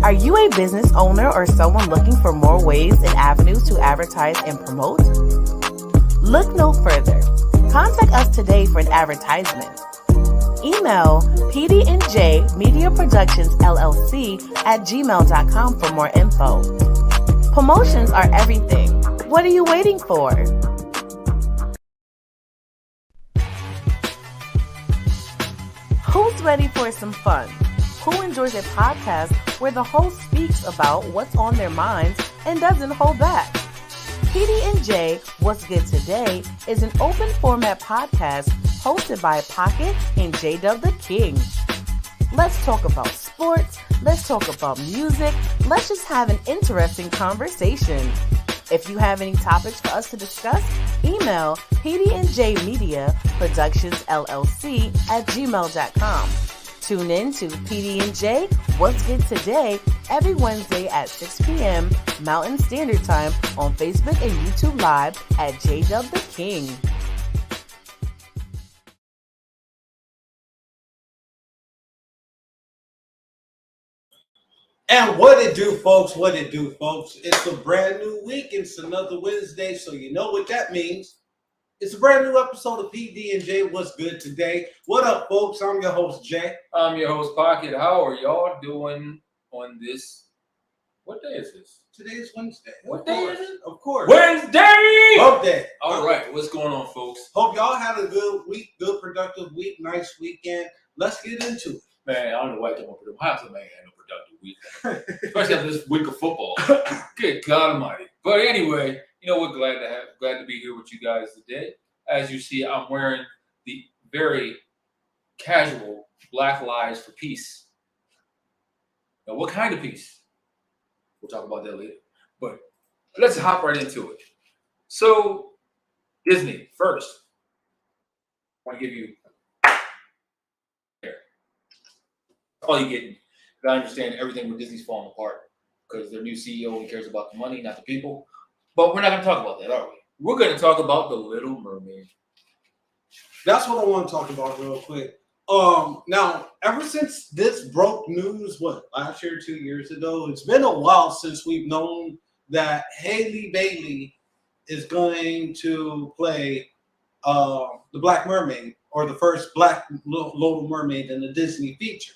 Are you a business owner or someone looking for more ways and avenues to advertise and promote? Look no further. Contact us today for an advertisement. Email PD&J Media Productions LLC at gmail.com for more info. Promotions are everything. What are you waiting for? Who's ready for some fun? Who enjoys a podcast where the host speaks about what's on their minds and doesn't hold back? PD&J What's Good Today is an open format podcast hosted by Pocket and J-Dub the King. Let's talk about sports. Let's talk about music. Let's just have an interesting conversation. If you have any topics for us to discuss, email PD&J Media Productions LLC at gmail.com. Tune in to PD&J What's Good Today every Wednesday at 6 p.m. Mountain Standard Time on Facebook and YouTube Live at J-Dub the King. And what it do, folks? What it do, folks? It's a brand new week. It's another Wednesday, so you know what that means. It's a brand new episode of PD&J What's Good Today. What up, folks? I'm your host, Jay. I'm your host, Pocket. How are y'all doing on this? What day is this? Today is Wednesday. What day is it? Of course. Wednesday! Hump day. All right, what's going on, folks? Hope y'all had a good week, good productive week, nice weekend. Let's get into it. Man, I don't know why I don't want to put them. Man, had no productive week. Especially after this week of football. Good God Almighty. But anyway, you know, we're glad to be here with you guys today. As you see, I'm wearing the very casual Black Lives for Peace. Now, what kind of peace? We'll talk about that later. But let's hop right into it. So, Disney first. I want to give you all you getting. I understand everything with Disney's falling apart because their new CEO only cares about the money, not the people. But we're not going to talk about that, are we? We're going to talk about The Little Mermaid. That's what I want to talk about real quick. Now, ever since this broke news, last year, 2 years ago, it's been a while since we've known that Hailey Bailey is going to play the Black Mermaid, or the first Black Little Mermaid in the Disney feature.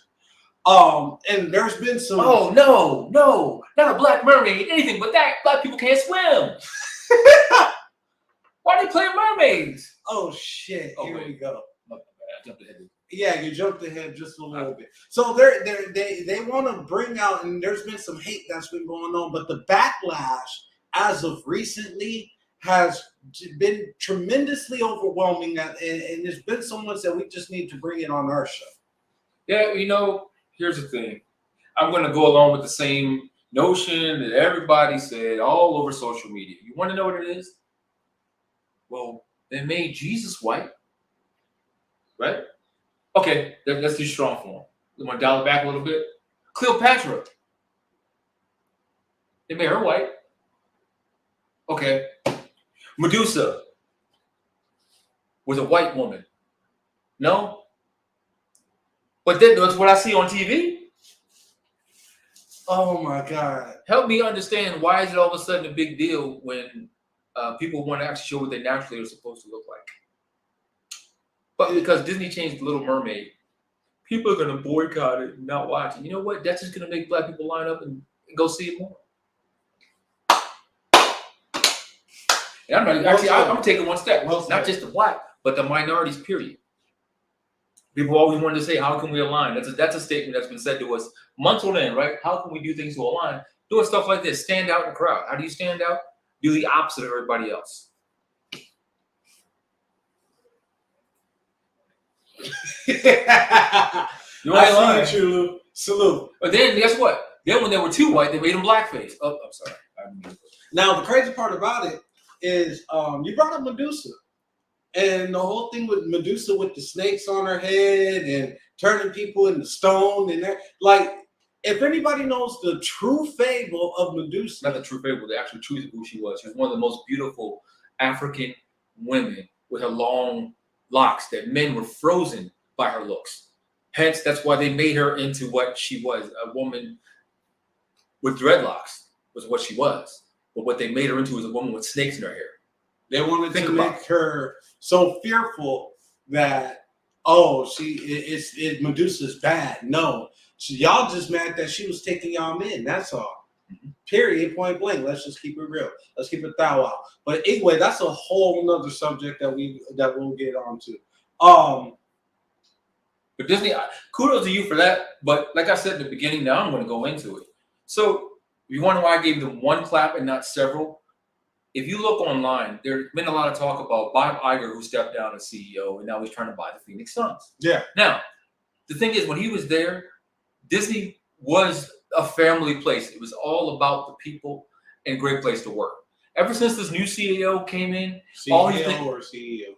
And there's been some. Oh no, not a Black Mermaid, anything but that. Black people can't swim. Why are they playing mermaids? Oh shit! Here we go. I jumped ahead. Yeah, you jumped ahead just a little bit. So they want to bring out, and there's been some hate that's been going on, but the backlash as of recently has been tremendously overwhelming. And there's been so much that we just need to bring it on our show. Yeah, you know. Here's the thing. I'm going to go along with the same notion that everybody said all over social media. You want to know what it is? Well, they made Jesus white, right? Okay, let's do strong form. You want to dial it back a little bit? Cleopatra. They made her white. Okay. Medusa was a white woman. No? But then that's what I see on TV. Oh my God! Help me understand, why is it all of a sudden a big deal when people want to actually show what they naturally are supposed to look like? But because Disney changed Little Mermaid, people are going to boycott it and not watch it. You know what? That's just going to make Black people line up and go see it more. And I'm taking one step. Not just the Black, but the minorities, period. People always wanted to say, how can we align? That's a statement that's been said to us months on end, right? How can we do things to align? Doing stuff like this, stand out in the crowd. How do you stand out? Do the opposite of everybody else. You I see you, salute. But then guess what? Then when they were too white, they made them blackface. Oh, I'm sorry. Now the crazy part about it is you brought up Medusa. And the whole thing with Medusa with the snakes on her head and turning people into stone and that, like, if anybody knows the true fable of Medusa. Not the true fable, the actual truth of who she was. She was one of the most beautiful African women with her long locks that men were frozen by her looks. Hence, that's why they made her into what she was, a woman with dreadlocks was what she was. But what they made her into was a woman with snakes in her hair. They wanted to make her so fearful that, Medusa's bad. No, y'all just mad that she was taking y'all men. That's all. Mm-hmm. Period. Point blank. Let's just keep it real. Let's keep it thou out. But anyway, that's a whole nother subject that we'll get onto. But Disney, kudos to you for that. But like I said in the beginning, now I'm going to go into it. So if you wonder why I gave them one clap and not several, if you look online, there's been a lot of talk about Bob Iger, who stepped down as CEO, and now he's trying to buy the Phoenix Suns. Yeah. Now, the thing is, when he was there, Disney was a family place. It was all about the people and great place to work. Ever since this new CEO came in, CEO or CEO?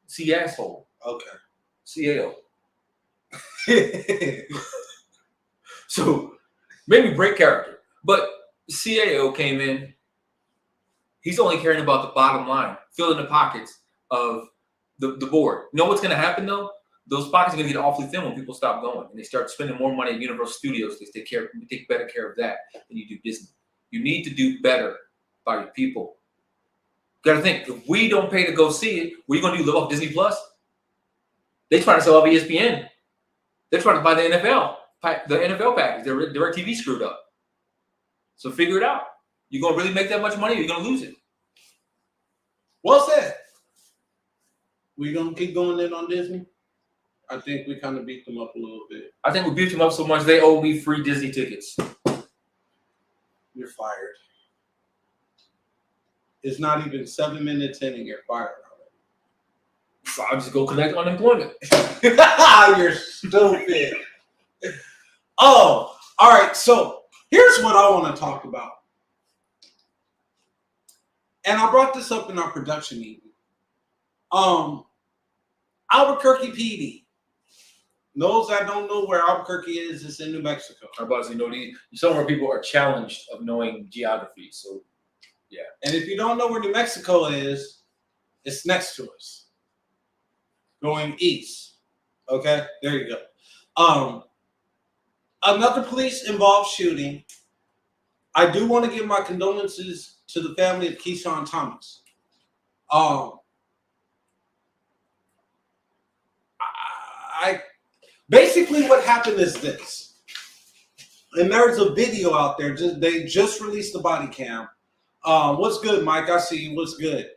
C asshole. Okay. CAO. So maybe break character. But CAO came in. He's only caring about the bottom line, filling the pockets of the board. You know what's going to happen, though? Those pockets are going to get awfully thin when people stop going and they start spending more money at Universal Studios. They take better care of that than you do Disney. You need to do better by your people. You got to think, if we don't pay to go see it, what are you going to do? Live off Disney Plus? They're trying to sell off ESPN. They're trying to buy the NFL package. Their TV screwed up. So figure it out. You going to really make that much money, or you going to lose it? Well said. We going to keep going in on Disney? I think we kind of beat them up a little bit. I think we beat them up so much they owe me free Disney tickets. You're fired. It's not even 7 minutes in and you're fired already. So I'll just go collect unemployment. You're stupid. Oh, all right. So here's what I want to talk about. And I brought this up in our production meeting. Albuquerque PD. Those that don't know where Albuquerque is, it's in New Mexico. I'm about to say, somewhere people are challenged of knowing geography. So, yeah. And if you don't know where New Mexico is, it's next to us. Going east. Okay, there you go. Another police-involved shooting. I do want to give my condolences to the family of Keyshawn Thomas. Basically what happened is this, and there's a video out there. They just released the body cam. What's good, Mike? I see you. What's good?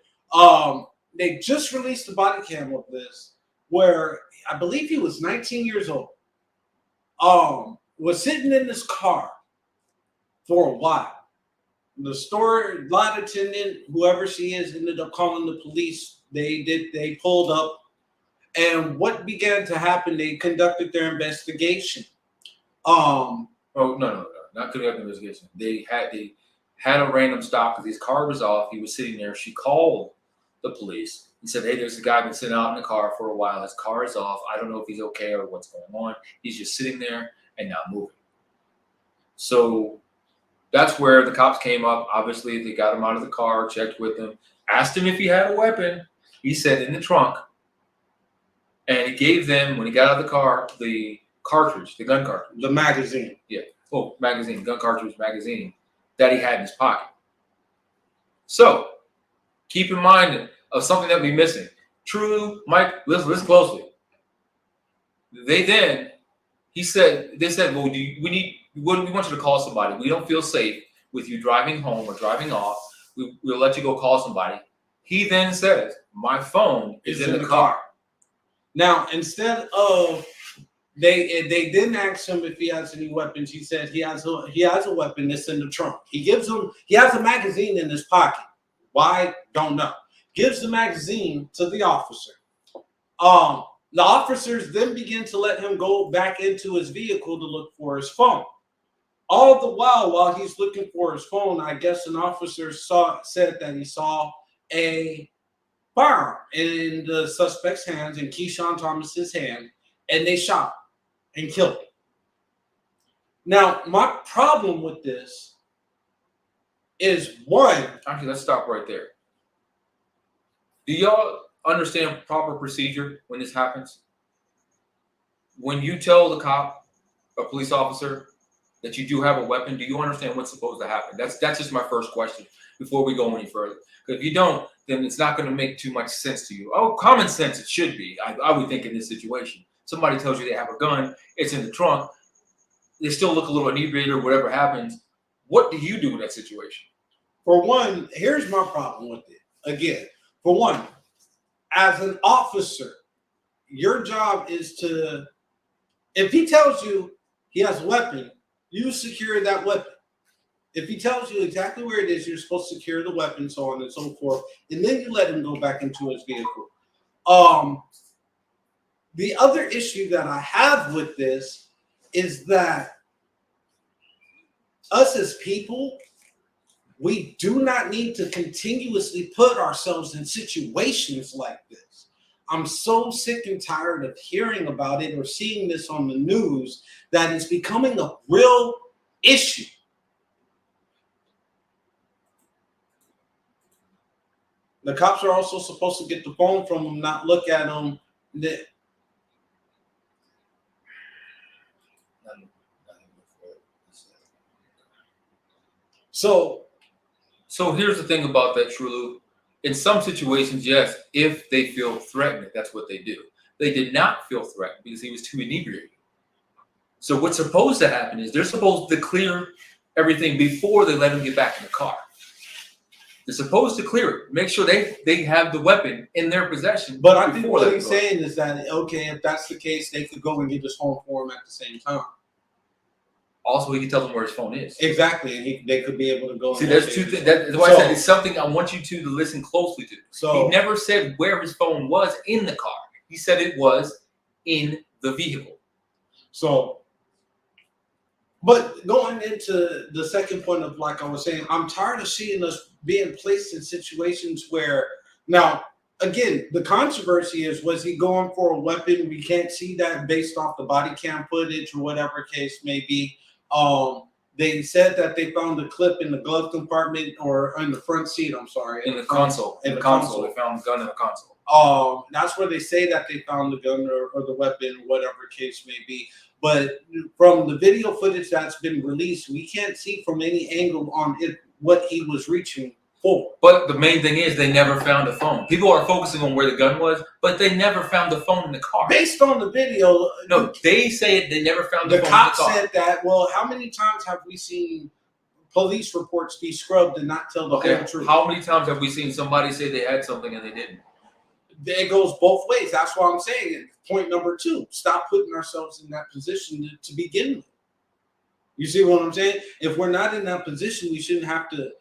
They just released the body cam of this, where I believe he was 19 years old. Was sitting in his car for a while. The store lot attendant, whoever she is, ended up calling the police. They pulled up, and what began to happen? They conducted their investigation. No, not conducting investigation. They had a random stop because his car was off. He was sitting there. She called the police and said, "Hey, there's a guy been sitting out in the car for a while. His car is off. I don't know if he's okay or what's going on. He's just sitting there and not moving." So that's where the cops came up. Obviously, they got him out of the car, checked with him, asked him if he had a weapon. He said in the trunk. And he gave them, when he got out of the car, the cartridge, the gun cartridge. The magazine. Yeah. Oh, magazine, gun cartridge magazine that he had in his pocket. So keep in mind of something that we're missing. True, Mike, listen closely. They said, well, we want you to call somebody. We don't feel safe with you driving home or driving off. We'll let you go call somebody. He then says, my phone is in the car. Now, instead of they didn't ask him if he has any weapons. He said he has a weapon that's in the trunk. He has a magazine in his pocket. Why? Don't know. Gives the magazine to the officer. The officers then begin to let him go back into his vehicle to look for his phone. All the while he's looking for his phone, I guess an officer said that he saw a firearm in the suspect's hands, in Keyshawn Thomas's hand, and they shot him and killed him. Now, my problem with this is one. Actually, let's stop right there. Do y'all understand proper procedure when this happens? When you tell the cop, a police officer, that you do have a weapon, do you understand what's supposed to happen? That's just my first question before we go any further. Because if you don't, then it's not going to make too much sense to you. Oh, common sense it should be. I would think in this situation. Somebody tells you they have a gun, it's in the trunk, they still look a little inebriated or whatever happens. What do you do in that situation? For one, here's my problem with it. Again, for one, as an officer, your job is to, if he tells you he has a weapon, you secure that weapon. If he tells you exactly where it is, you're supposed to secure the weapon, so on and so forth, and then you let him go back into his vehicle. The other issue that I have with this is that us as people, we do not need to continuously put ourselves in situations like this. I'm so sick and tired of hearing about it or seeing this on the news that it's becoming a real issue. The cops are also supposed to get the phone from him, not look at him. So here's the thing about that, Trulu. In some situations, yes, if they feel threatened, that's what they do. They did not feel threatened because he was too inebriated. So what's supposed to happen is they're supposed to clear everything before they let him get back in the car. They're supposed to clear it. Make sure they have the weapon in their possession. But I think what he's saying is that, okay, if that's the case, they could go and get his phone for him at the same time. Also, he can tell them where his phone is. Exactly, and they could be able to go. See, there's two things. That's why I said it's something I want you to listen closely to. So he never said where his phone was in the car. He said it was in the vehicle. So, but going into the second point of, like I was saying, I'm tired of seeing us being placed in situations where, now, again, the controversy is, was he going for a weapon? We can't see that based off the body cam footage or whatever case may be. They said that they found a clip in the glove compartment or in the front seat. I'm sorry, in the console. In the console, they found the gun in the console. That's where they say that they found the gun or the weapon, whatever case may be. But from the video footage that's been released, we can't see from any angle on it what he was reaching for. But the main thing is they never found a phone. People are focusing on where the gun was, but they never found the phone in the car. Based on the video, no, they say they never found the phone in the car. The cop said that. Well, how many times have we seen police reports be scrubbed and not tell the whole truth? How many times have we seen somebody say they had something and they didn't? It goes both ways. That's why I'm saying it. Point number 2, stop putting ourselves in that position to begin with. You see what I'm saying? If we're not in that position, we shouldn't have to.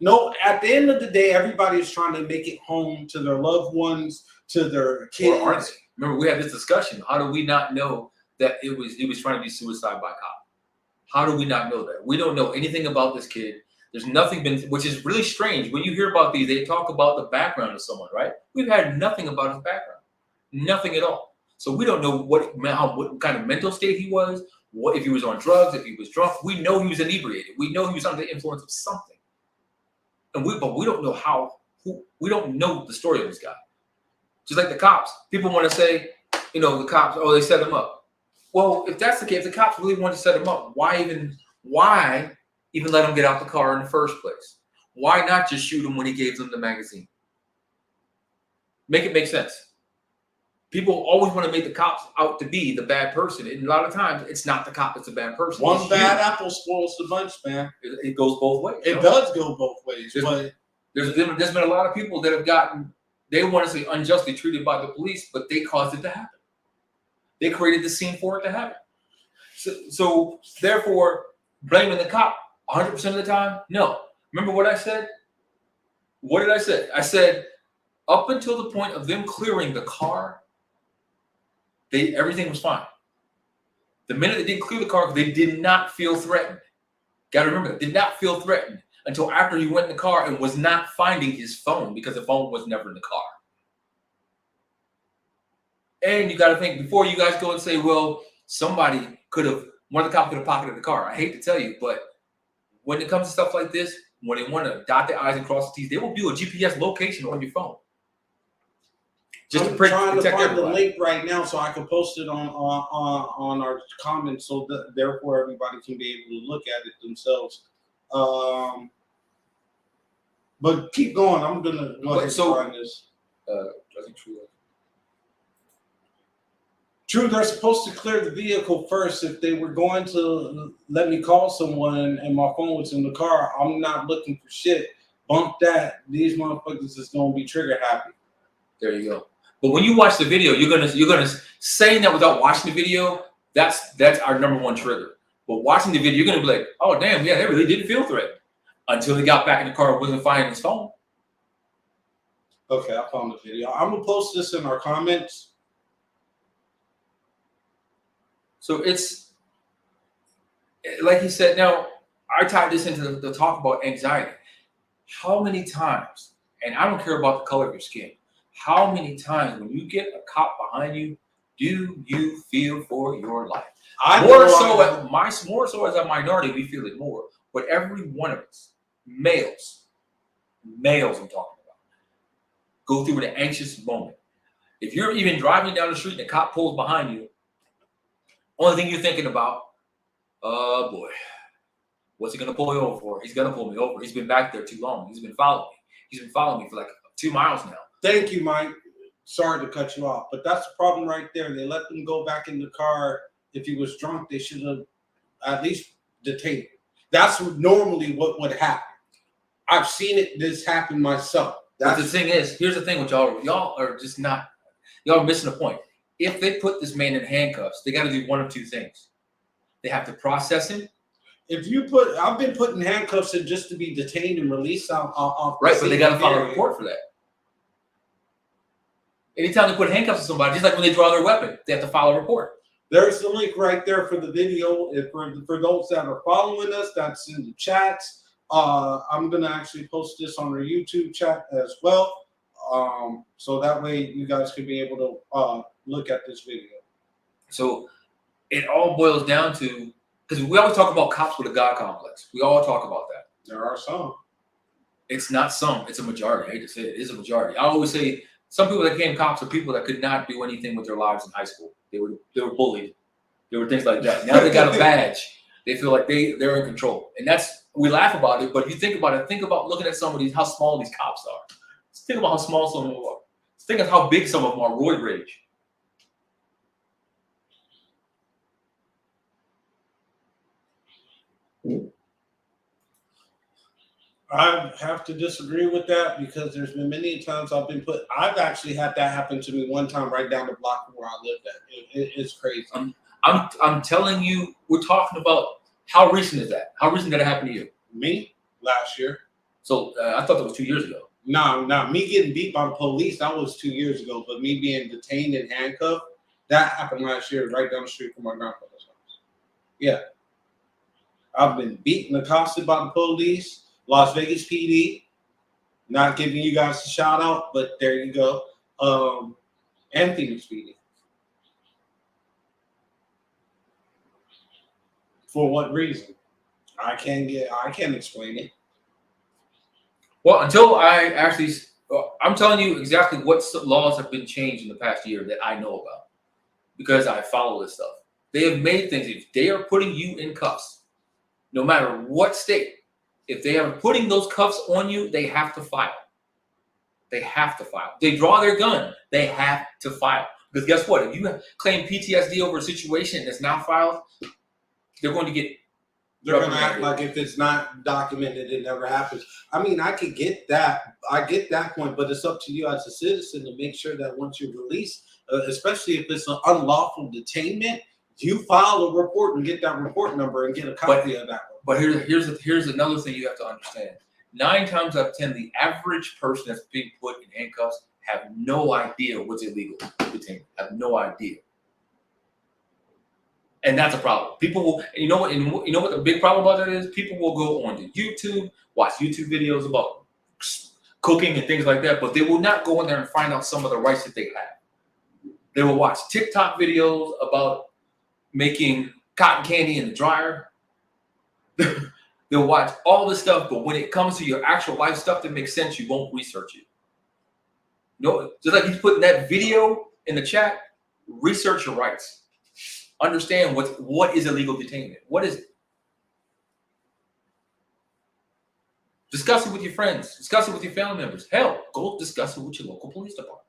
No, at the end of the day, everybody is trying to make it home to their loved ones, to their kids. Or aren't they? Remember, we had this discussion. How do we not know that he was trying to be suicide by cop? How do we not know that? We don't know anything about this kid. There's nothing been, which is really strange. When you hear about these, they talk about the background of someone, right? We've had nothing about his background, nothing at all. So we don't know what kind of mental state he was, what if he was on drugs, if he was drunk. We know he was inebriated. We know he was under the influence of something, but we don't know how. We don't know the story of this guy. Just like the cops, people want to say, the cops, they set him up. Well, if that's the case, if the cops really wanted to set him up, why even let him get out the car in the first place? Why not just shoot him when he gave them the magazine? Make it make sense. People always want to make the cops out to be the bad person. And a lot of times, it's not the cop that's the bad person. One bad apple spoils the bunch, man. It goes both ways. It does go both ways. There's been a lot of people that have gotten, they want to say unjustly treated by the police, but they caused it to happen. They created the scene for it to happen. So therefore, blaming the cop 100% of the time? No. Remember what I said? What did I say? I said, up until the point of them clearing the car, everything was fine. The minute they didn't clear the car, they did not feel threatened. Got to remember, they did not feel threatened until after he went in the car and was not finding his phone because the phone was never in the car. And you got to think, before you guys go and say, well, one of the cops could have pocketed the car. I hate to tell you, but when it comes to stuff like this, when they want to dot their I's and cross the T's, they will do a GPS location on your phone. Just I'm to trying to protect find everybody. the link right now so I can post it on our comments, so that therefore everybody can be able to look at it themselves. But keep going. I'm gonna go ahead and find this. I think true. True, they're supposed to clear the vehicle first. If they were going to let me call someone and my phone was in the car, I'm not looking for shit. Bump that. These motherfuckers is gonna be trigger happy. There you go. But when you watch the video, you're gonna saying that without watching the video. That's our number one trigger. But watching the video, you're gonna be like, oh damn, yeah, they really didn't feel threatened until he got back in the car and wasn't finding his phone. Okay, I found the video. I'm gonna post this in our comments. So it's like he said. Now I tied this into the talk about anxiety. How many times, and I don't care about the color of your skin, how many times when you get a cop behind you, do you feel for your life? More so as a minority, we feel it more. But every one of us, males I'm talking about, go through an anxious moment. If you're even driving down the street and a cop pulls behind you, only thing you're thinking about, oh boy, what's he gonna pull me over for? He's gonna pull me over. He's been back there too long. He's been following me. He's been following me for like 2 miles now. Thank you, Mike. Sorry to cut you off, but that's the problem right there. They let them go back in the car. If he was drunk, they should have at least detained him. That's normally what would happen. I've seen this happen myself. But the thing is, here's the thing with y'all. Y'all are just not, y'all are missing the point. If they put this man in handcuffs, they got to do one of two things. They have to process him. I've been put in handcuffs just to be detained and released off. Right, but they got to file a report for that. Anytime they put handcuffs on somebody, just like when they draw their weapon, they have to file a report. There's the link right there for the video. For those that are following us, that's in the chats. I'm gonna actually post this on our YouTube chat as well, so that way you guys can be able to look at this video. So it all boils down to, because we always talk about cops with a God complex. We all talk about that. There are some. It's not some. It's a majority. I hate to say it. It is a majority. I always say some people that became cops are people that could not do anything with their lives in high school. They were bullied. There were things like that. Now they got a badge. They feel like they're in control. And we laugh about it, but if you think about it, think about looking at some of these, how small these cops are. Just think about how small some of them are. Just think of how big some of them are, roid rage. I have to disagree with that, because there's been many times I've actually had that happen to me one time right down the block from where I lived at. It's crazy. I'm telling you, we're talking about, how recent is that? How recent did it happen to you? Me? Last year. So I thought that was 2 years ago. No, me getting beat by the police, that was 2 years ago. But me being detained and handcuffed, that happened last year right down the street from my grandfather's house. Yeah. I've been beaten, accosted by the police. Las Vegas PD, not giving you guys a shout out, but there you go. And Phoenix PD. For what reason? I can't explain it. Well, until I'm telling you exactly what laws have been changed in the past year that I know about, because I follow this stuff. They have made things, if they are putting you in cuffs, no matter what state, if they are putting those cuffs on you, they have to file. They have to file. They draw their gun, they have to file. Because guess what? If you claim PTSD over a situation that's now filed, they're going to act like if it's not documented, it never happens. I mean, I could get that. I get that point, but it's up to you as a citizen to make sure that once you're released, especially if it's an unlawful detainment, you file a report and get that report number and get a copy of that one. But here's another thing you have to understand. 9 times out of 10, the average person that's being put in handcuffs have no idea what's illegal. Have no idea. And that's a problem. People will, and you know what the big problem about that is? People will go on to YouTube, watch YouTube videos about cooking and things like that, but they will not go in there and find out some of the rights that they have. They will watch TikTok videos about making cotton candy in the dryer. They'll watch all this stuff, but when it comes to your actual life stuff that makes sense, you won't research it. No, just like he's putting that video in the chat, research your rights. Understand what is illegal detainment. What is it? Discuss it with your friends. Discuss it with your family members. Hell, go discuss it with your local police department.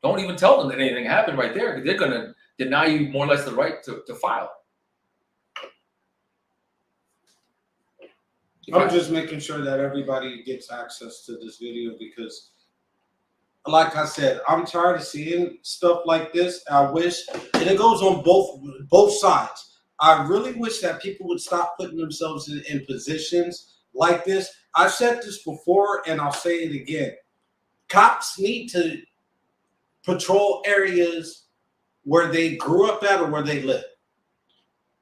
Don't even tell them that anything happened right there, because they're going to deny you more or less the right to file. I'm just making sure that everybody gets access to this video because, like I said, I'm tired of seeing stuff like this. I wish, and it goes on both sides. I really wish that people would stop putting themselves in positions like this. I've said this before, and I'll say it again. Cops need to patrol areas where they grew up at or where they live.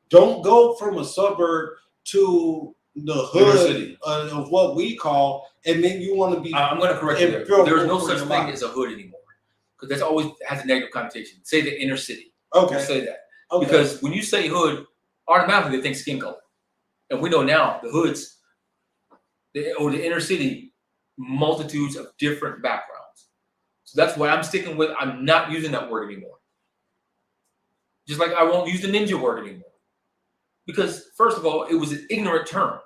Don't go from a suburb to the hood of what we call, and then you want to be. I'm going to correct you there. There's no such thing as a hood anymore, because that's always has a negative connotation. Say the inner city. Okay. We'll say that. Okay. Because when you say hood, automatically they think skin color, and we know now the hoods, or the inner city, multitudes of different backgrounds. So that's why I'm sticking with. I'm not using that word anymore. Just like I won't use the ninja word anymore. Because, first of all, it was an ignorant term.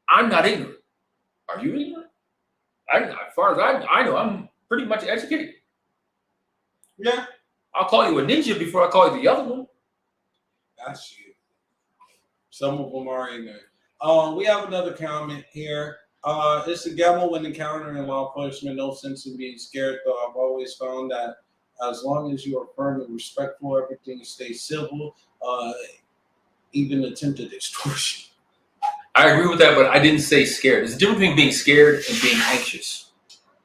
I'm not ignorant. Are you ignorant? As far as I know, I'm pretty much educated. Yeah. I'll call you a ninja before I call you the other one. That's you. Some of them are ignorant. We have another comment here. It's a gamble when encountering law enforcement. No sense in being scared, though. I've always found that as long as you are firm and respectful, everything stays civil. Even attempted extortion. I agree with that, but I didn't say scared. There's a difference between being scared and being anxious.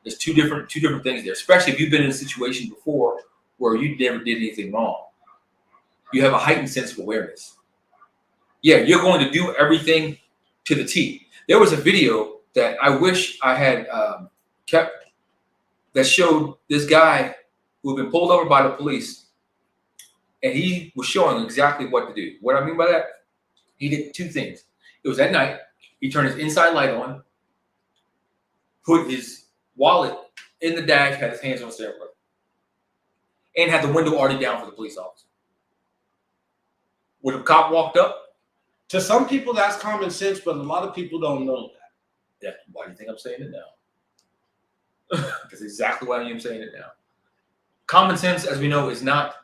There's two different things there, especially if you've been in a situation before where you never did anything wrong. You have a heightened sense of awareness. Yeah, you're going to do everything to the T. There was a video that I wish I had kept that showed this guy who had been pulled over by the police. And he was showing exactly what to do. What I mean by that, he did two things. It was at night. He turned his inside light on, put his wallet in the dash, had his hands on the steering wheel, and had the window already down for the police officer. When the cop walked up, to some people that's common sense, but a lot of people don't know that. Yeah, why do you think I'm saying it now? That's exactly why I'm saying it now. Common sense, as we know, is not.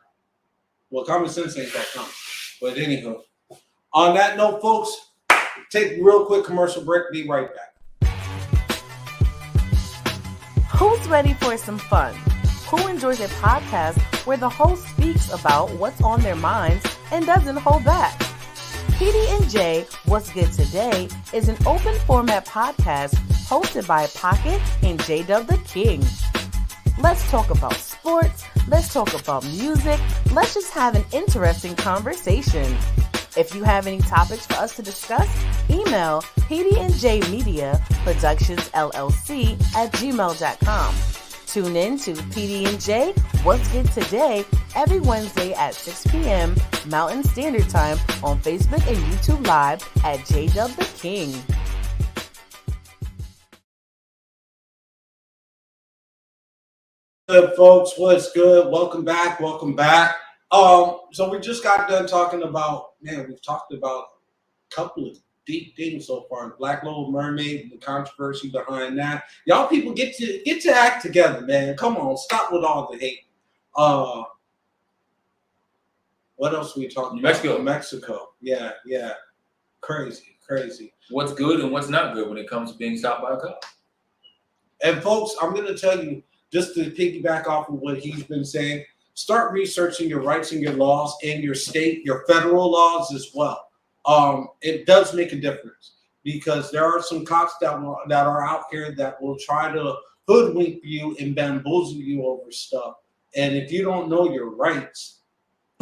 Well, common sense ain't that common. But anywho, on that note, folks, take a real quick commercial break. Be right back. Who's ready for some fun? Who enjoys a podcast where the host speaks about what's on their minds and doesn't hold back? PD&J, What's Good Today, is an open format podcast hosted by Pocket and J-Dub the King. Let's talk about sports. Let's talk about music. Let's just have an interesting conversation. If you have any topics for us to discuss, email pdnjmediaproductionsllc@gmail.com. Tune in to PD&J What's Good Today every Wednesday at 6 p.m. Mountain Standard Time on Facebook and YouTube Live at J-Dub the King. Good, folks, what's good? Welcome back. So we just got done talking about, we've talked about a couple of deep things so far. Black Little Mermaid, the controversy behind that. Y'all people get to act together, man. Come on, stop with all the hate. What else we talking about? Mexico. Yeah. Crazy. What's good and what's not good when it comes to being stopped by a cop. And folks, I'm going to tell you, just to piggyback off of what he's been saying, start researching your rights and your laws in your state, your federal laws as well. It does make a difference because there are some cops that are out here that will try to hoodwink you and bamboozle you over stuff. And if you don't know your rights,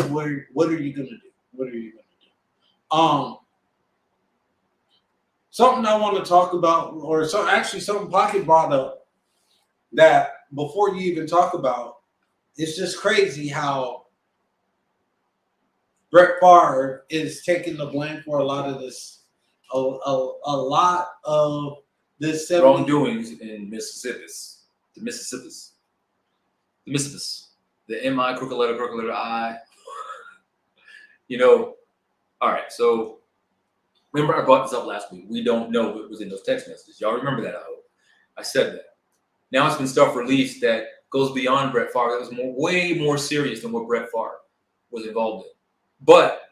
what are you going to do? Something I want to talk about, or something Pocket brought up, that before you even talk about, it's just crazy how Brett Favre is taking the blame for a lot of this, a lot of this wrongdoings in Mississippi. the missus, the M-I, crooked letter I. You know, all right, so remember I brought this up last week. We don't know what was in those text messages. Y'all remember that, I hope. I said that. Now it's been stuff released that goes beyond Brett Favre. That was way more serious than what Brett Favre was involved in. But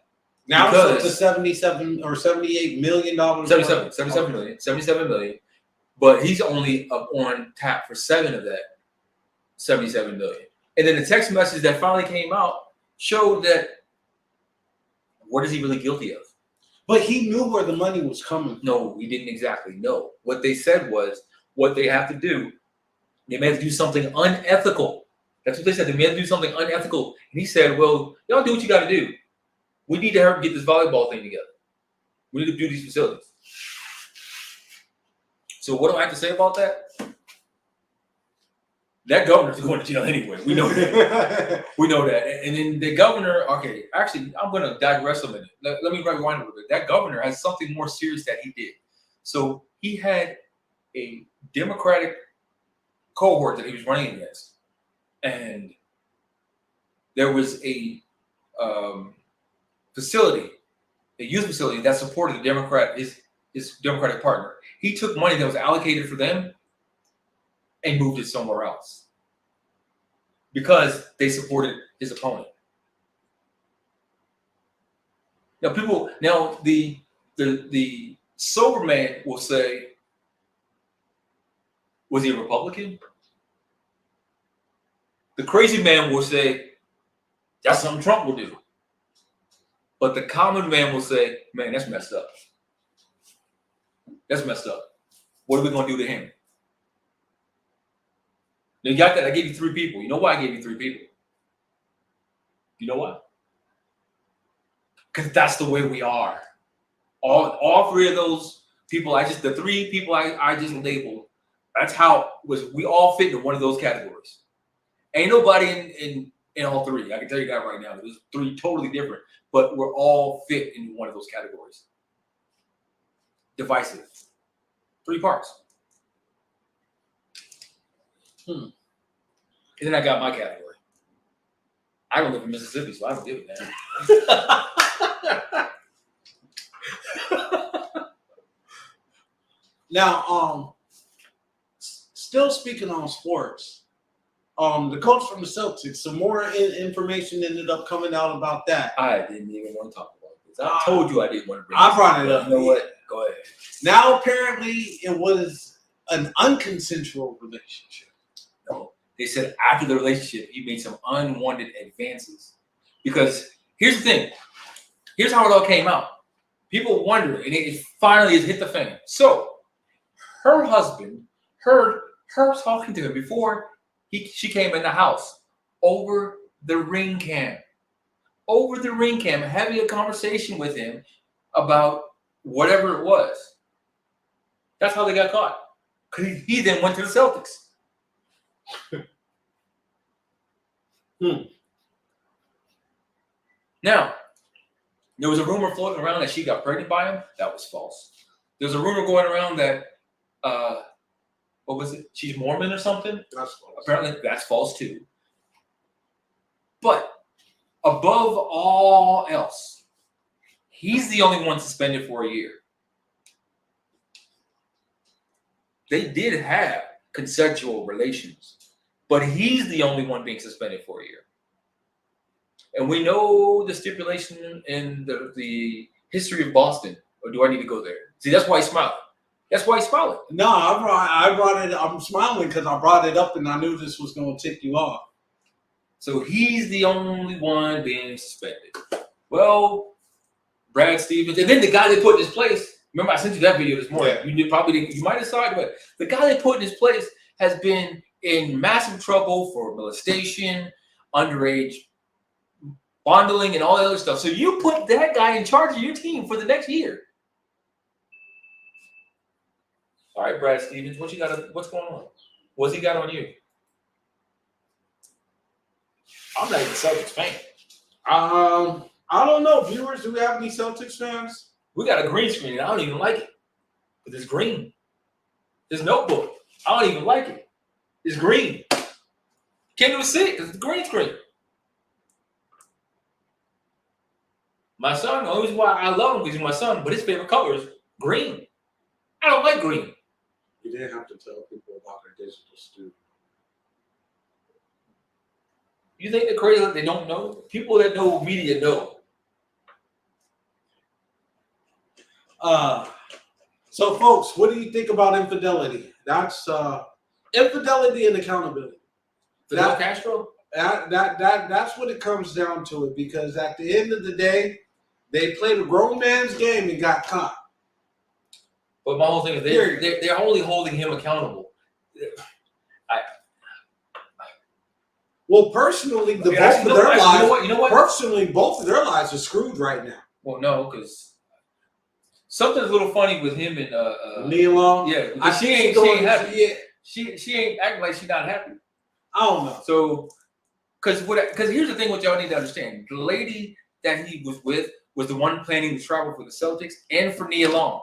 now it's up to $77 or $78 million. 77 million. But he's only up on tap for 7 of that 77 million. And then the text message that finally came out showed that what is he really guilty of? But he knew where the money was coming from. No, he didn't exactly know. What they said was what they have to do, they may have to do something unethical. That's what they said. They may have to do something unethical. And he said, well, y'all do what you got to do. We need to help get this volleyball thing together. We need to do these facilities. So what do I have to say about that? That governor's going to jail anyway. We know that. We know that. And then the governor, okay, actually, I'm going to digress a minute. Let me rewind a little bit. That governor has something more serious that he did. So he had a Democratic cohort that he was running against. And there was a facility, a youth facility that supported the Democrat, his Democratic partner. He took money that was allocated for them and moved it somewhere else because they supported his opponent. Now, the sober man will say, was he a Republican? The crazy man will say, that's something Trump will do. But the common man will say, man, that's messed up. That's messed up. What are we going to do to him? Now, you got that. I gave you 3 people. You know why I gave you 3 people? You know why? Because that's the way we are. All 3 of those people, the 3 people I just labeled, that's how we all fit into one of those categories. Ain't nobody in all 3. I can tell you that right now. There's 3 totally different, but we're all fit in one of those categories. Divisive. 3 parts. And then I got my category. I don't live in Mississippi, so I don't give a damn. Now, still speaking on sports, the coach from the Celtics, some more information ended up coming out about that. I didn't even want to talk about this. I told you I didn't want to bring I brought it up. You know what? Go ahead. Now, apparently, it was an unconsensual relationship. No, they said after the relationship, he made some unwanted advances. Because here's the thing. Here's how it all came out. People wonder, and it finally has hit the fan. So, her husband heard her talking to him before she came in the house over the ring cam. Over the ring cam, having a conversation with him about whatever it was. That's how they got caught. Because he then went to the Celtics. Now, there was a rumor floating around that she got pregnant by him. That was false. There's a rumor going around that, what was it? She's Mormon or something? That's false. Apparently, that's false too. But above all else, he's the only one suspended for a year. They did have consensual relations, but he's the only one being suspended for a year. And we know the stipulation in the history of Boston. Or do I need to go there? See, that's why he's smiling. That's why he's smiling. No, I brought it. I'm smiling because I brought it up and I knew this was going to tick you off. So he's the only one being suspended. Well, Brad Stevens, and then the guy they put in his place. Remember, I sent you that video this morning. Yeah. You might have saw it, but the guy they put in his place has been in massive trouble for molestation, underage fondling, and all that other stuff. So you put that guy in charge of your team for the next year. All right, Brad Stevens, what's going on? What's he got on you? I'm not even a Celtics fan. I don't know. Viewers, do we have any Celtics fans? We got a green screen, and I don't even like it. But it's green. This notebook, I don't even like it. It's green. Can't even see it because it's green screen. My son, the only reason why I love him because he's my son, but his favorite color is green. I don't like green. You didn't have to tell people about their digital studio. You think they're crazy that they don't know? People that know media know. So, folks, what do you think about infidelity? That's infidelity and accountability. Fidel Castro? That's what it comes down to it, because at the end of the day, they played a grown man's game and got caught. But my whole thing is they're only holding him accountable. Well, personally, both of their lives are screwed right now. Well, no, because something's a little funny with him and Elon. Yeah, because she ain't happy. Yeah. She ain't acting like she's not happy. I don't know. So, because here's the thing, what y'all need to understand: the lady that he was with was the one planning to travel for the Celtics and for Nia Long.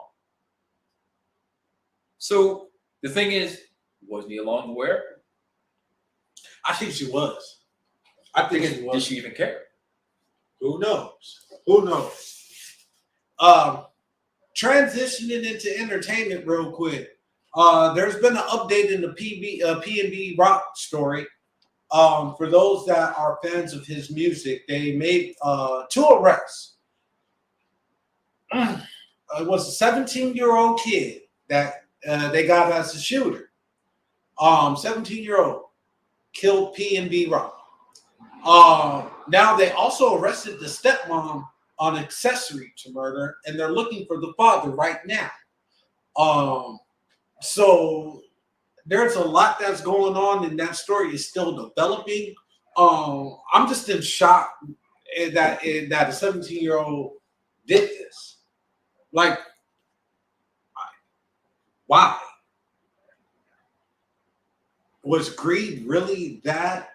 So the thing is, was Nia Long aware? I think she was. I think she was. Did she even care? Who knows? Who knows? Transitioning into entertainment real quick. There's been an update in the P&B Rock story. For those that are fans of his music, they made 2 arrests. It was a 17-year-old kid that they got as a shooter. 17-year-old killed P&B Rock. Now they also arrested the stepmom on accessory to murder, and they're looking for the father right now. So there's a lot that's going on, and that story is still developing. I'm just in shock that a 17-year-old did this. Like, why? Was greed really that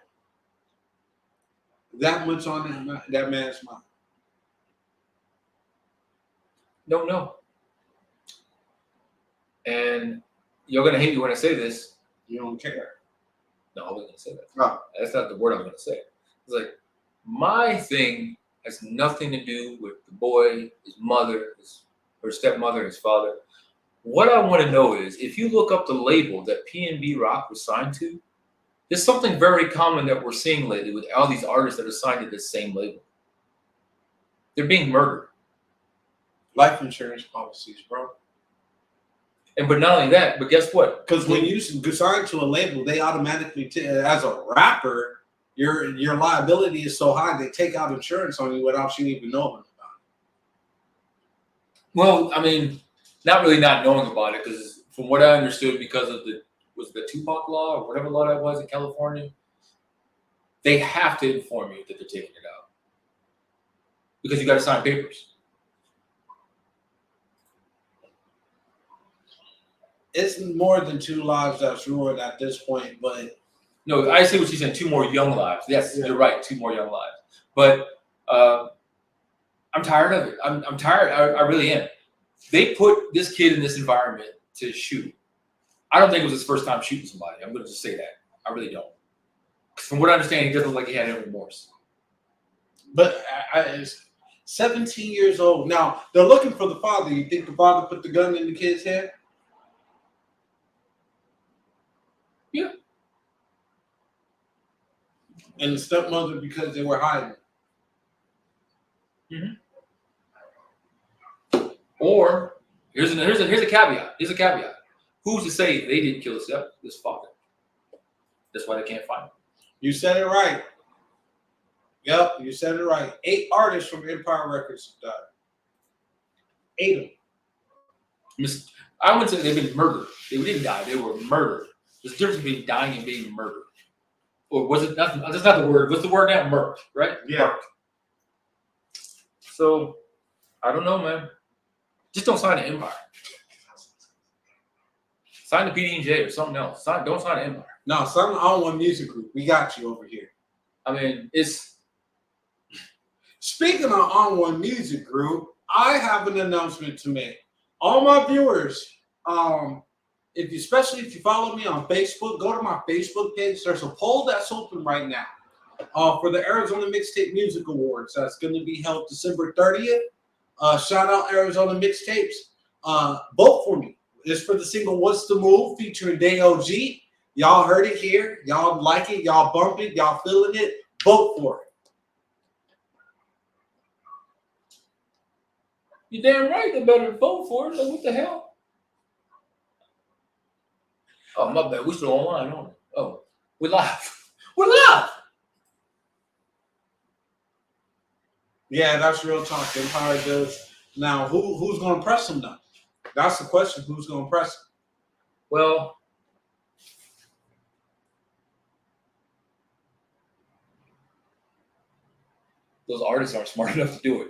much on that man's mind? Don't know. And you're gonna hate me when I say this. You don't care. No, I wasn't gonna say that. No. That's not the word I'm gonna say. It's like my thing has nothing to do with the boy, his mother, her stepmother, his father. What I want to know is, if you look up the label that P&B Rock was signed to, there's something very common that we're seeing lately with all these artists that are signed to this same label. They're being murdered. Life insurance policies, bro. But not only that, but guess what? Because when you sign to a label, they automatically, as a rapper, your liability is so high, they take out insurance on you without you even knowing about it. Well, I mean, not really not knowing about it, because from what I understood, because of the Tupac law or whatever law that was in California, they have to inform you that they're taking it out because you got to sign papers. It's more than 2 lives that's ruined at this point, but no, I see what she's saying. 2 more young lives. Yes, yeah. You're right. 2 more young lives. But I'm tired of it. I'm tired. I really am. They put this kid in this environment to shoot. I don't think it was his first time shooting somebody. I'm going to just say that. I really don't. From what I understand, he doesn't look like he had any remorse. But it's 17 years old. Now, they're looking for the father. You think the father put the gun in the kid's head? Yeah. And the stepmother because they were hiding. Mm-hmm. Or here's a caveat. Here's a caveat. Who's to say they didn't kill this father? That's why they can't find him. You said it right. Yep, you said it right. 8 artists from Empire Records have died. 8 of them. I wouldn't say they've been murdered. They didn't die. They were murdered. There's a difference between dying and being murdered. Or was it nothing? That's not the word. What's the word now? Murked, right? Yeah. Murked. So, I don't know, man. Just don't sign an Empire. Sign the PD&J or something else. Don't sign an Empire. No, sign the On1 Music Group. We got you over here. I mean, it's... Speaking of On1 Music Group, I have an announcement to make. All my viewers, especially if you follow me on Facebook, go to my Facebook page. There's a poll that's open right now for the Arizona Mixtape Music Awards. That's going to be held December 30th. Shout out Arizona Mixtapes. Vote for me. It's for the single "What's the Move" featuring DOG. Y'all heard it here. Y'all like it. Y'all bump it. Y'all feeling it. Vote for it. You're damn right. They better vote for it. Like, what the hell? Oh, my bad. We still online, aren't we? Oh, we're live. We're live. Yeah, that's real talk. Empire does. Now, who's going to press them now? That's the question. Who's going to press them? Well, those artists aren't smart enough to do it.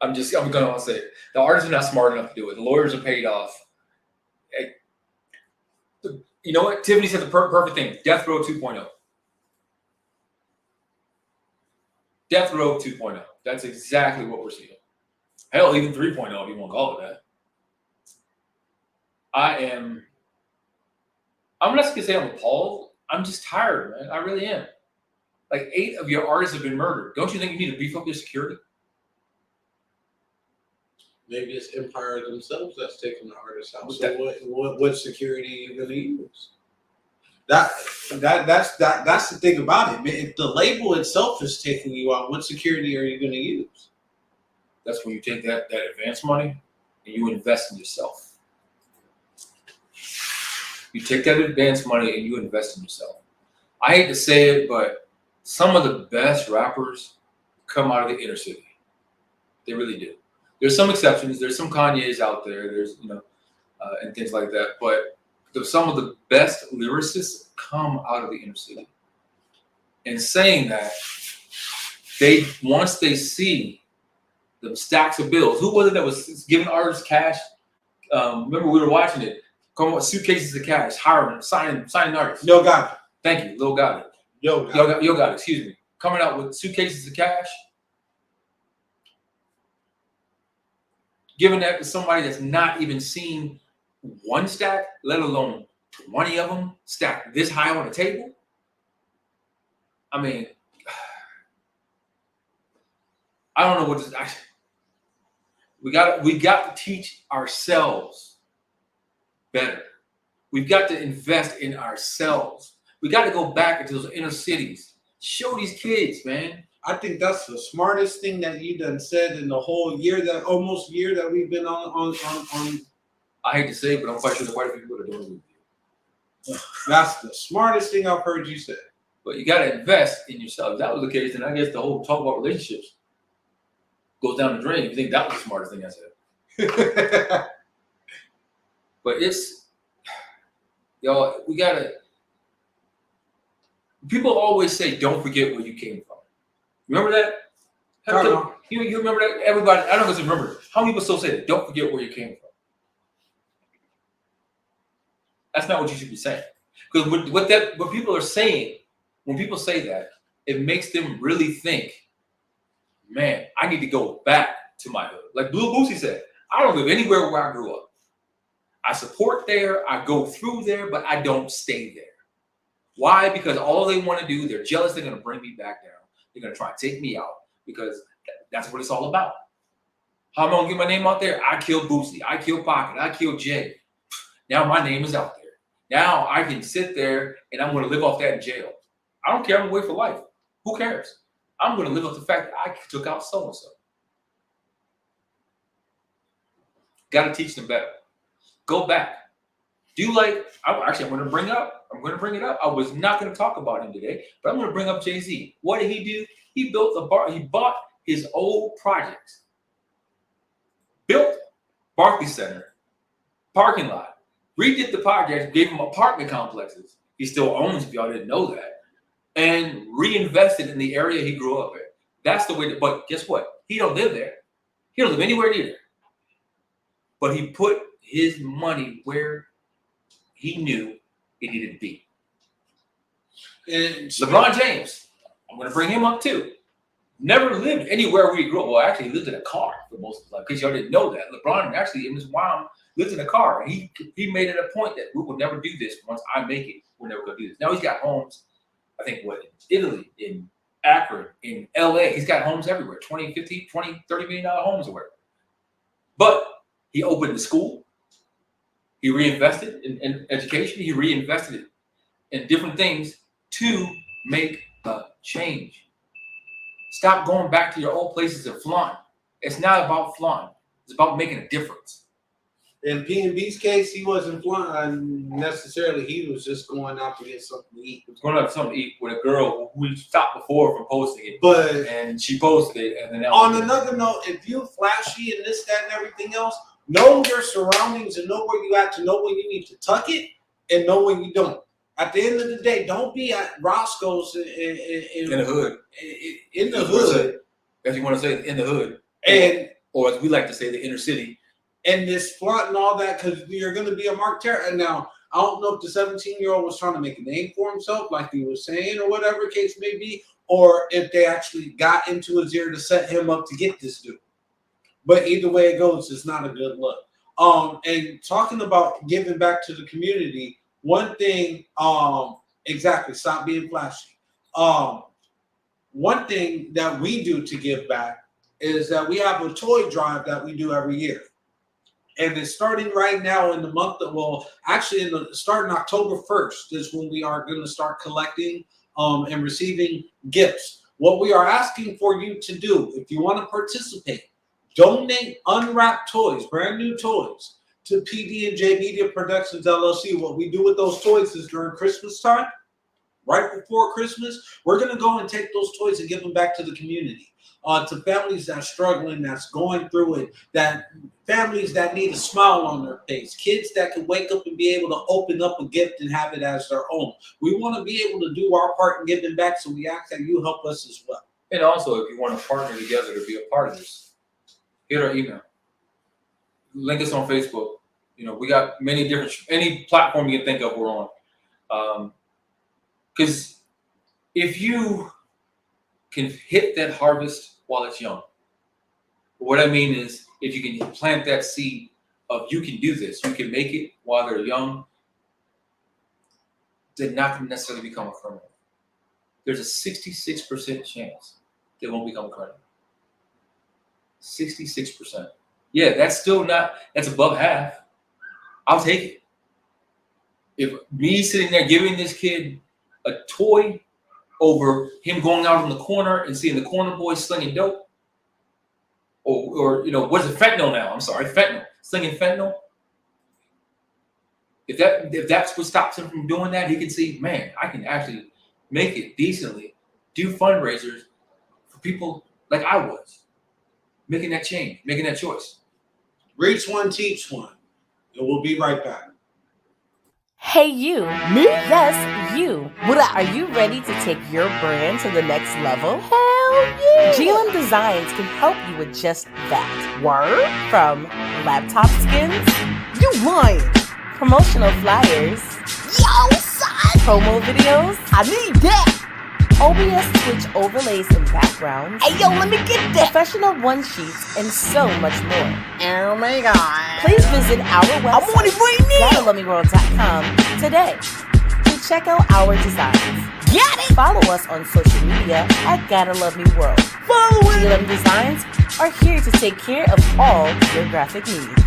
I'm going to say it. The artists are not smart enough to do it. The lawyers are paid off. You know what? Tiffany said the perfect thing. Death Row 2.0. Death Row 2.0. That's exactly what we're seeing. Hell, even 3.0 if you want to call it that. I'm not going to say I'm appalled. I'm just tired, man. I really am. Like 8 of your artists have been murdered. Don't you think you need to beef up your security? Maybe it's Empire themselves that's taking the artists out. So what security are you going to use? That's the thing about it. If the label itself is taking you out, what security are you going to use? That's when you take that advance money and you invest in yourself. You take that advance money and you invest in yourself. I hate to say it, but some of the best rappers come out of the inner city. They really do. There's some exceptions. There's some Kanye's out there. There's, and things like that. But some of the best lyricists come out of the inner city. And saying that, once they see the stacks of bills. Who was it that was giving artists cash? Remember we were watching it. Coming with suitcases of cash, hiring, signing artists. Yo Gotti. Thank you, Lil Gotti. Yo Gotti, excuse me. Coming out with suitcases of cash. Giving that to somebody that's not even seen one stack, let alone 20 of them stacked this high on the table. I mean, I don't know what this. We got to teach ourselves better. We've got to invest in ourselves. We got to go back into those inner cities. Show these kids, man. I think that's the smartest thing that you done said in the whole year, almost year that we've been on. I hate to say it, but I'm quite sure quite a few people are doing it with you. That's the smartest thing I've heard you say. But you got to invest in yourself. If that was the case, then I guess the whole talk about relationships goes down the drain. If you think that was the smartest thing I said. But it's, y'all, we got to, people always say, don't forget where you came from. Remember that? You remember that? Everybody, I don't know if you remember. How many people still say that? Don't forget where you came from. That's not what you should be saying. Because what people are saying, when people say that, it makes them really think, man, I need to go back to my hood. Like Blue Boosie said, I don't live anywhere where I grew up. I support there, I go through there, but I don't stay there. Why? Because all they want to do, they're jealous, they're going to bring me back down. They're going to try to take me out because that's what it's all about. How am I going to get my name out there? I killed Boosie, I killed Pocket, I killed Jay. Now my name is out there. Now I can sit there and I'm going to live off that in jail. I don't care, I'm away for life. Who cares? I'm going to live off the fact that I took out so-and-so. Got to teach them better. Go back. Do you like, I'm going to bring it up. I was not going to talk about him today, but I'm going to bring up Jay-Z. What did he do? He built a bar. He bought his old projects. Built Barclays Center, parking lot. Redid the projects, gave him apartment complexes. He still owns, if y'all didn't know that. And reinvested in the area he grew up in. That's the way, but guess what? He don't live there. He don't live anywhere near there. But he put his money where he knew it needed to be. And LeBron James, I'm going to bring him up too. Never lived anywhere where he grew up. Well, actually, he lived in a car for most of his life because y'all didn't know that. LeBron actually, in his mom, lives in a car. He made it a point that we will never do this. Once I make it, we're never going to do this. Now he's got homes, I think, in Italy, in Akron, in LA. He's got homes everywhere, 20, 50, 20, $30 million homes or whatever. But he opened the school. He reinvested in education. He reinvested in different things to make a change. Stop going back to your old places and flaunting. It's not about flaunting. It's about making a difference. In P&B's case, he wasn't flying necessarily. He was just going out to get something to eat. He was going out to something to eat with a girl who we stopped before from posting it. And she posted it. And then on another note, if you're flashy and this, that, and everything else, know your surroundings and know where you at to know when you need to tuck it and know when you don't. At the end of the day, don't be at Roscoe's in the hood. In the hood. As you want to say, in the hood. Or as we like to say, the inner city. And this flaunt and all that, because you're going to be a Mark Terry. And now, I don't know if the 17-year-old was trying to make a name for himself, like he was saying, or whatever the case may be, or if they actually got into his ear to set him up to get this dude. But either way it goes, it's not a good look. And talking about giving back to the community, one thing, exactly, stop being flashy. One thing that we do to give back is that we have a toy drive that we do every year. And it's starting right now in the month of, starting October 1st is when we are going to start collecting and receiving gifts. What we are asking for you to do, if you want to participate, donate unwrapped toys, brand new toys, to PD&J Media Productions, LLC. What we do with those toys is during Christmas time, right before Christmas, we're going to go and take those toys and give them back to the community, to families that are struggling, that's going through it, that families that need a smile on their face, kids that can wake up and be able to open up a gift and have it as their own. We want to be able to do our part and give them back, so we ask that you help us as well. And also, if you want to partner together to be a part of this, hit our email. Link us on Facebook. You know, we got any platform you can think of, we're on. Because if you can hit that harvest while it's young, what I mean is, if you can plant that seed of you can do this, you can make it while they're young, they're not going to necessarily become a criminal. There's a 66% chance they won't become a criminal. 66%. Yeah, that's above half. I'll take it. If me sitting there giving this kid a toy over him going out in the corner and seeing the corner boys slinging dope, or what is it, fentanyl now? I'm sorry, fentanyl. Slinging fentanyl. If that's what stops him from doing that, he can see, man, I can actually make it decently, do fundraisers for people like I was, making that change, making that choice. Reach one, teach one. And we'll be right back. Hey you. Me? Yes, you. Are you ready to take your brand to the next level? Hell yeah! GLM Designs can help you with just that. Word? From laptop skins? You lying! Promotional flyers? Yo, son! Promo videos? I need that! OBS Twitch overlays and backgrounds. Hey yo, let me get that! Professional one-sheets and so much more. Oh my god. Please visit our website, I'm on it right now, GottaLoveMeWorld.com today to check out our designs. Get it! Follow us on social media at Gotta Love Me World. Follow it! GLM Designs are here to take care of all your graphic needs.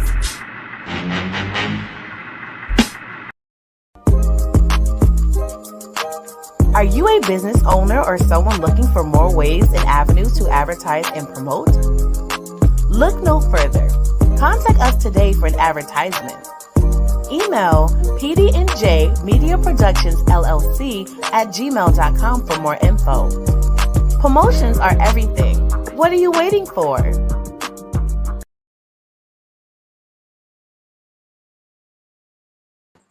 Are you a business owner or someone looking for more ways and avenues to advertise and promote? Look no further. Contact us today for an advertisement. Email PD&J Media Productions LLC at gmail.com for more info. Promotions are everything. What are you waiting for?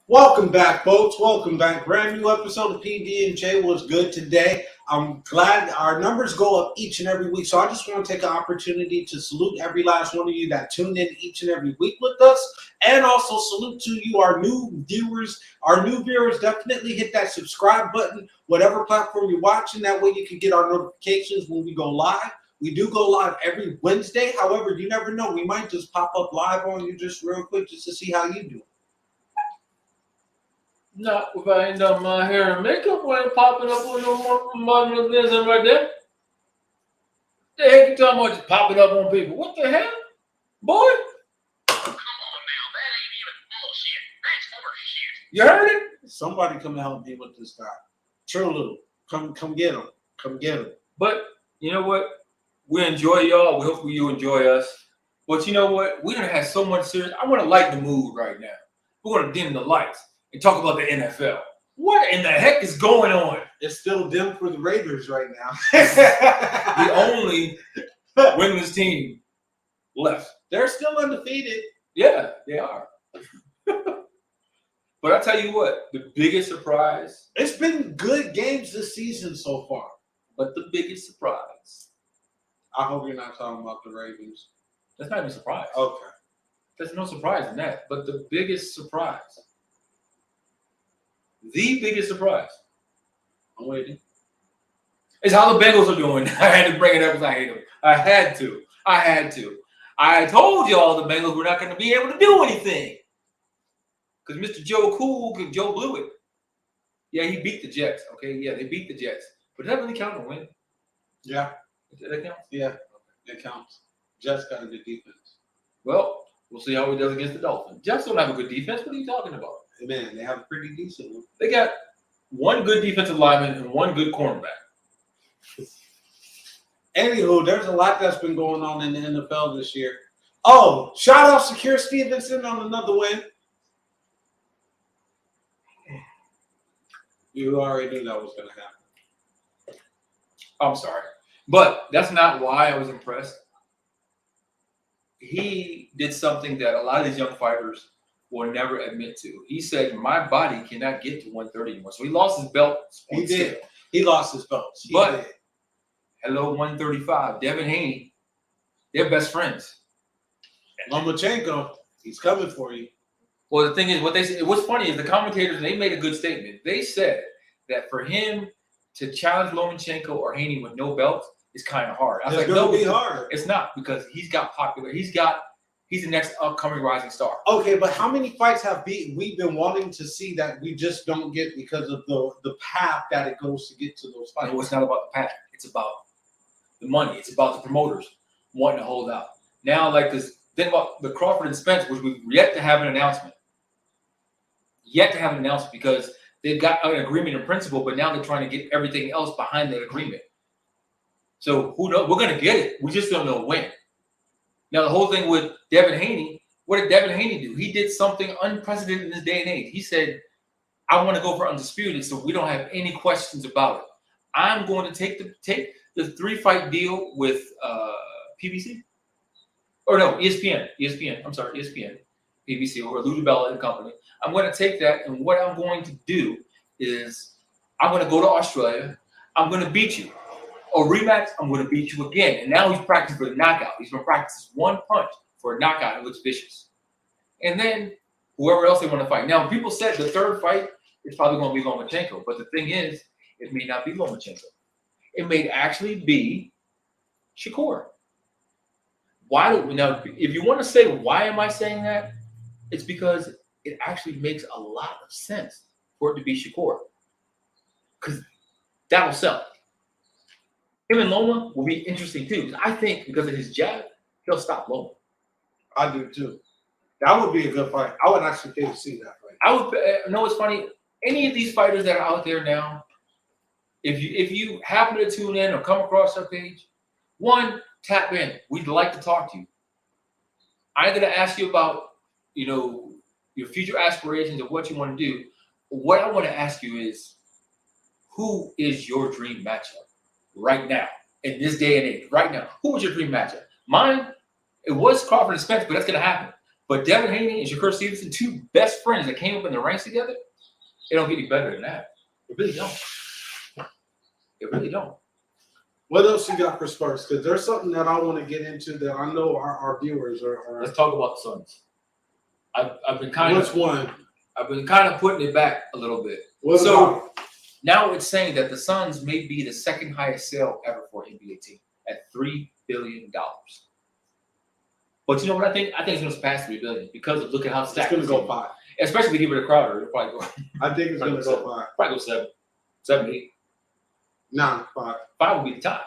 Welcome back, folks. Welcome back. Brand new episode of PD&J was good today. I'm glad our numbers go up each and every week. So I just want to take an opportunity to salute every last one of you that tune in each and every week with us. And also salute to you, our new viewers. Our new viewers, definitely hit that subscribe button, whatever platform you're watching. That way you can get our notifications when we go live. We do go live every Wednesday. However, you never know. We might just pop up live on you just real quick just to see how you do. Not if I end up my hair and makeup when popping up on no more business right there. The heck you talking about just popping up on people? What the hell? Boy? Come on now, that ain't even bullshit. That's horseshit. You heard it? Somebody come and help me with this guy. True, come get him. Come get him. But you know what? We enjoy y'all. We hope you enjoy us. But you know what? We done had so much serious. I want to lighten the mood right now. We're going to dim the lights and talk about the NFL. What in the heck is going on? It's still dim for the Raiders right now. The only women's team left. They're still undefeated. Yeah, they are. But I tell you what, the biggest surprise. It's been good games this season so far. But the biggest surprise. I hope you're not talking about the Ravens. That's not even a surprise. Okay. There's no surprise in that. But the biggest surprise. The biggest surprise. I'm waiting. Is how the Bengals are doing. I had to bring it up because I hate them. I had to. I told y'all the Bengals were not going to be able to do anything. Because Mr. Joe Joe blew it. Yeah, he beat the Jets. Okay, yeah, they beat the Jets. But does that really count to win? Yeah. Does that count? Yeah, it counts. Jets got a good defense. Well, we'll see how he does against the Dolphins. Jets don't have a good defense. What are you talking about? Man, they have a pretty decent one. They got one good defensive lineman and one good cornerback. Anywho, there's a lot that's been going on in the NFL this year. Oh, shout out Shakir Stevenson on another win. You already knew that was going to happen. I'm sorry. But that's not why I was impressed. He did something that a lot of these young fighters will never admit to. He said, my body cannot get to 130 anymore. So he lost his belt. He did. He lost his belt. But, hello, 135. Devin Haney, they're best friends. Lomachenko, he's coming for you. Well, the thing is, what's funny is the commentators, they made a good statement. They said that for him to challenge Lomachenko or Haney with no belt is kind of hard. I was It's like, going to no, be hard. It's not, because he's got popular. He's the next upcoming rising star. Okay, but how many fights have we been wanting to see that we just don't get because of the path that it goes to get to those fights? No, it's not about the path. It's about the money. It's about the promoters wanting to hold out. Now, like this thing about the Crawford and Spence, which we've yet to have an announcement. Because they've got an agreement in principle, but now they're trying to get everything else behind that agreement. So who knows? We're going to get it. We just don't know when. Now, the whole thing with Devin Haney, what did Devin Haney do? He did something unprecedented in this day and age. He said, I want to go for undisputed, so we don't have any questions about it. I'm going to take the 3-fight deal with PBC. Or no, ESPN. I'm sorry, ESPN. PBC, or Lou DiBella and company. I'm going to take that, and what I'm going to do is I'm going to go to Australia. I'm going to beat you. A rematch, I'm going to beat you again. And now he's practicing for the knockout. He's going to practice one punch for a knockout. It looks vicious. And then whoever else they want to fight. Now, people said the third fight is probably going to be Lomachenko. But the thing is, it may not be Lomachenko. It may actually be Shakur. Now, if you want to say, why am I saying that? It's because it actually makes a lot of sense for it to be Shakur. Because that'll sell. Him and Loma will be interesting too. Because I think because of his jab, he'll stop Loma. I do too. That would be a good fight. I would actually pay to see that fight. I would know it's funny. Any of these fighters that are out there now, if you happen to tune in or come across our page, one, tap in. We'd like to talk to you. I'm going to ask you about, your future aspirations of what you want to do. What I want to ask you is, who is your dream matchup right now in this day and age? Right now, who was your dream matchup? Mine, it was Crawford and Spence, but that's going to happen. But Devin Haney and Shakur Stevenson, two best friends that came up in the ranks together, it don't get any better than that. It really don't. It really don't. What else you got for Spurs? Because there's something that I want to get into that I know our viewers are. Let's talk about the Suns. I've been kind Which one? I've been kind of putting it back a little bit. So now it's saying that the Suns may be the second highest sale ever for an NBA team at $3 billion. But you know what I think? I think it's going to surpass $3 billion because of look at how stacked it's going to go 5. Especially if they give it a Crowder, it'll probably go. I think it's going to go 5. Probably go 7, 8. Nah, 5. 5 will be the top.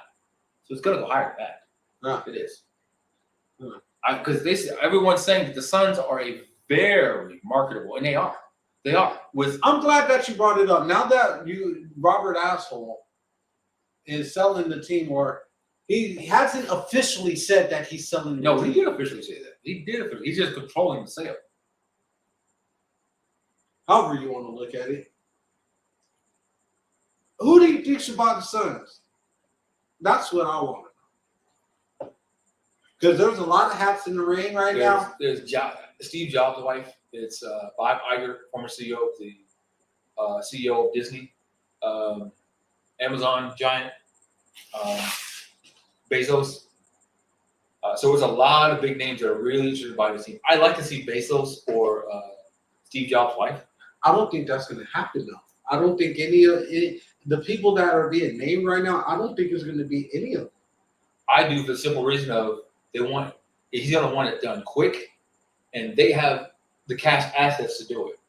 So it's going to go higher than that. Nah. It is. Nah. Because everyone's saying that the Suns are a very marketable, and they are. They are. I'm glad that you brought it up. Now that Robert Asshole is selling the team, or he hasn't officially said that he's selling the team. No, he did officially say that. He did officially. He's just controlling the sale. However you want to look at it. Who do you think should buy the Suns? That's what I want to know. Because there's a lot of hats in the ring right now. There's Steve Jobs' wife. It's Bob Iger, former CEO of the CEO of Disney, Amazon giant, Bezos. So there's a lot of big names that are really interested in buying the team. I'd like to see Bezos or Steve Jobs' wife. I don't think that's going to happen, though. I don't think any of the people that are being named right now, I don't think it's going to be any of them. I do for the simple reason of he's going to want it done quick, and they have the cash assets to do it.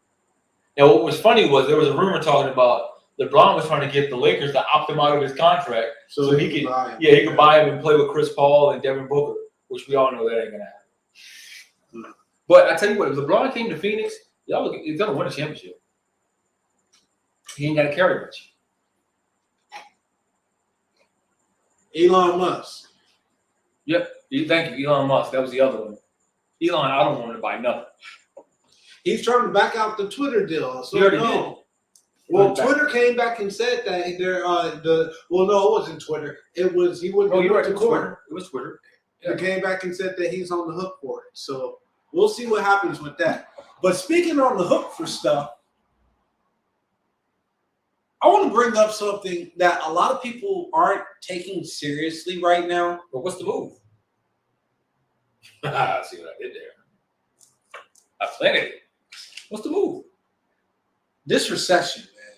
Now, what was funny was there was a rumor talking about LeBron was trying to get the Lakers to opt him out of his contract so he could buy him and play with Chris Paul and Devin Booker, which we all know that ain't going to happen. But I tell you what, if LeBron came to Phoenix, he's going to win a championship. He ain't got to carry much. Elon Musk. Yep. Thank you, Elon Musk. That was the other one. Elon, I don't want him to buy nothing. He's trying to back out the Twitter deal. So he already did. Well, Twitter came back and said that no, it wasn't Twitter. It was he wouldn't. Oh, you're right. To court. It was Twitter. Yeah. He came back and said that he's on the hook for it. So we'll see what happens with that. But speaking on the hook for stuff, I want to bring up something that a lot of people aren't taking seriously right now. But what's the move? See what I did there. I planned it. What's the move? This recession, man.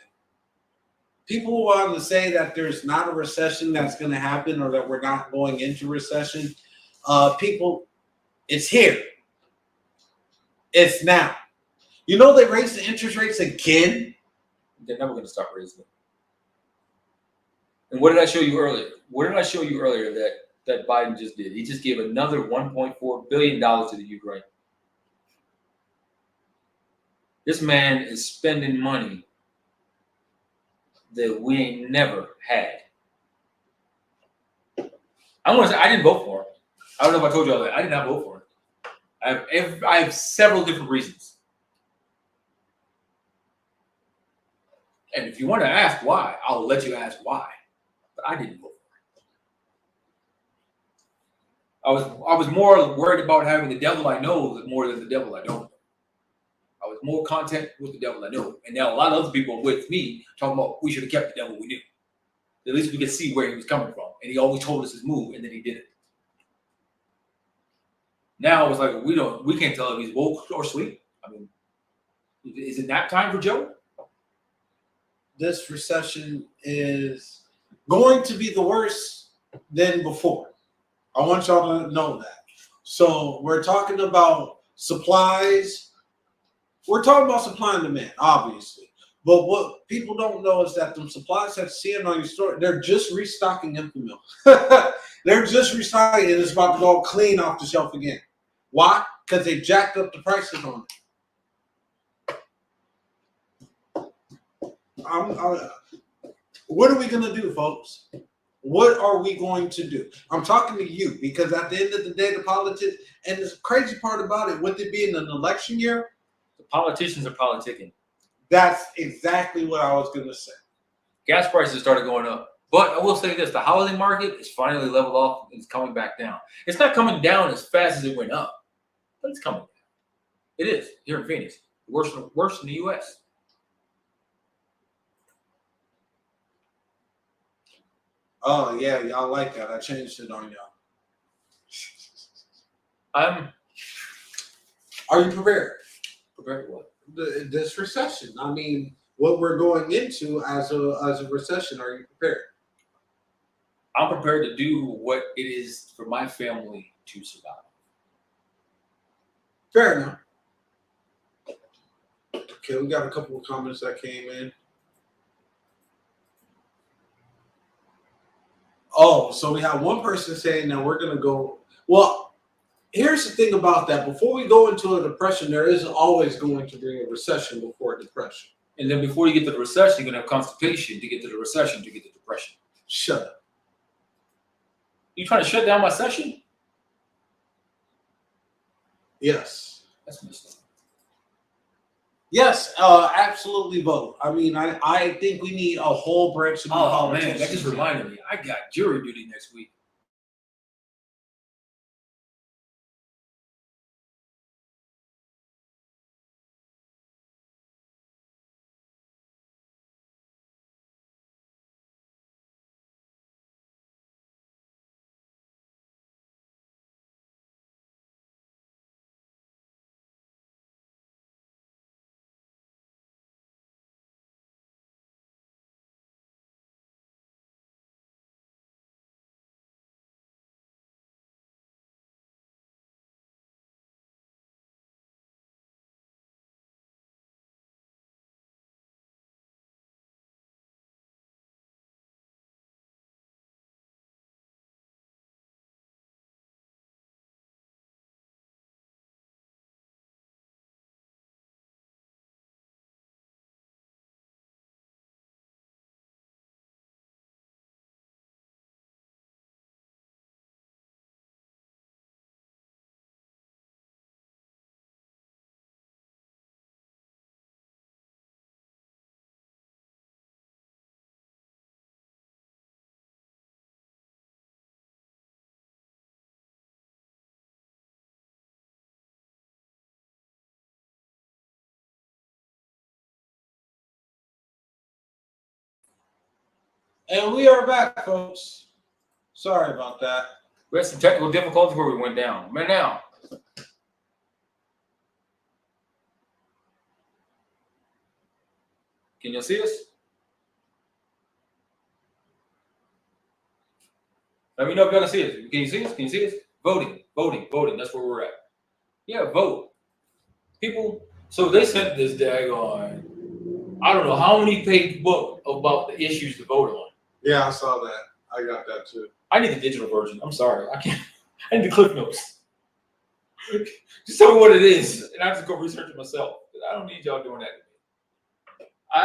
People want to say that there's not a recession that's going to happen or that we're not going into recession. It's here. It's now. You know they raised the interest rates again? They're never going to stop raising them. And what did I show you earlier? That Biden just did? He just gave another $1.4 billion to the Ukraine. This man is spending money that we ain't never had. I want to say I didn't vote for him. I don't know if I told you all that. I did not vote for him. I have several different reasons. And if you want to ask why, I'll let you ask why. But I didn't vote for him. I was more worried about having the devil I know more than the devil I don't know. I was more content with the devil I know. And now a lot of other people with me talking about we should have kept the devil we knew. At least we could see where he was coming from. And he always told us his move, and then he did it. Now it's like we can't tell if he's woke or asleep. I mean, is it nap time for Joe? This recession is going to be the worst than before. I want y'all to know that. So we're talking about supplies. We're talking about supply and demand, obviously. But what people don't know is that the supplies that you see on your store, they're just restocking Infamil. They're just restocking and it's about to go clean off the shelf again. Why? Because they jacked up the prices on it. What are we going to do, folks? What are we going to do? I'm talking to you because at the end of the day, the politics, and the crazy part about it, with it being an election year, the politicians are politicking. That's exactly what I was going to say. Gas prices started going up. But I will say this, the housing market is finally leveled off and it's coming back down. It's not coming down as fast as it went up, but it's coming down. It is, here in Phoenix. Worse than the U.S. Oh, yeah, y'all like that. I changed it on y'all. Are you prepared? Prepared for what? This recession. I mean, what we're going into as a recession, are you prepared? I'm prepared to do what it is for my family to survive. Fair enough. Okay, we got a couple of comments that came in. Oh, so we have one person saying that we're gonna go. Well, here's the thing about that. Before we go into a depression, there is always going to be a recession before a depression. And then before you get to the recession, you're gonna have constipation to get to the recession to get to depression. Shut up. You trying to shut down my session? Yes. That's messed up. Yes, absolutely vote. I mean, I think we need a whole branch of Oh man, that just reminded me. I got jury duty next week. And we are back, folks. Sorry about that. We had some technical difficulties where we went down. Man, now. Can you see us? Let me know if y'all can see us. Can you see us? Can you see us? Voting. That's where we're at. Yeah, vote. People, so they sent this daggone, I don't know how many page book about the issues to vote on. Yeah, I saw that. I got that too. I need the digital version. I'm sorry. I can't. I need the clip notes. Just tell me what it is, and I just go research it myself. I don't need y'all doing that